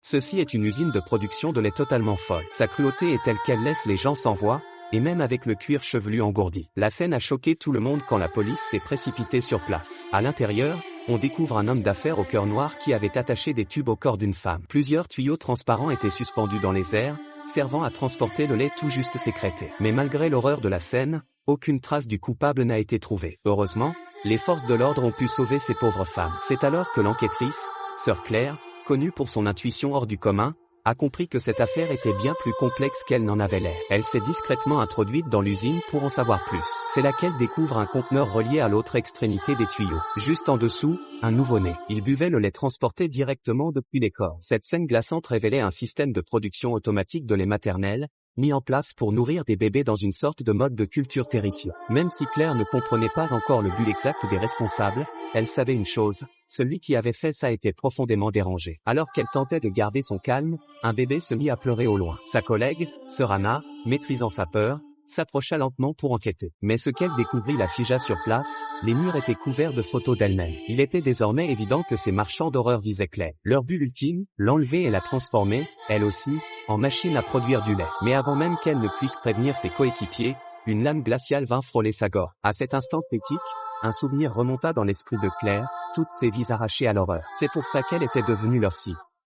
Ceci est une usine de production de lait totalement folle. Sa cruauté est telle qu'elle laisse les gens sans voix, et même avec le cuir chevelu engourdi. La scène a choqué tout le monde quand la police s'est précipitée sur place. À l'intérieur, on découvre un homme d'affaires au cœur noir qui avait attaché des tubes au corps d'une femme. Plusieurs tuyaux transparents étaient suspendus dans les airs, servant à transporter le lait tout juste sécrété. Mais malgré l'horreur de la scène, aucune trace du coupable n'a été trouvée. Heureusement, les forces de l'ordre ont pu sauver ces pauvres femmes. C'est alors que l'enquêtrice, Sœur Claire, connue pour son intuition hors du commun, a compris que cette affaire était bien plus complexe qu'elle n'en avait l'air. Elle s'est discrètement introduite dans l'usine pour en savoir plus. C'est là qu'elle découvre un conteneur relié à l'autre extrémité des tuyaux. Juste en dessous, un nouveau-né. Il buvait le lait transporté directement depuis les corps. Cette scène glaçante révélait un système de production automatique de lait maternel, mis en place pour nourrir des bébés dans une sorte de mode de culture terrifiant. Même si Claire ne comprenait pas encore le but exact des responsables, elle savait une chose, celui qui avait fait ça était profondément dérangé. Alors qu'elle tentait de garder son calme, un bébé se mit à pleurer au loin. Sa collègue, Sœur Anna, maîtrisant sa peur, s'approcha lentement pour enquêter. Mais ce qu'elle découvrit la figea sur place, les murs étaient couverts de photos d'elle-même. Il était désormais évident que ces marchands d'horreur visaient Claire. Leur but ultime, l'enlever et la transformer, elle aussi, en machine à produire du lait. Mais avant même qu'elle ne puisse prévenir ses coéquipiers, une lame glaciale vint frôler sa gorge. À cet instant critique, un souvenir remonta dans l'esprit de Claire, toutes ses vies arrachées à l'horreur. C'est pour ça qu'elle était devenue leur cible.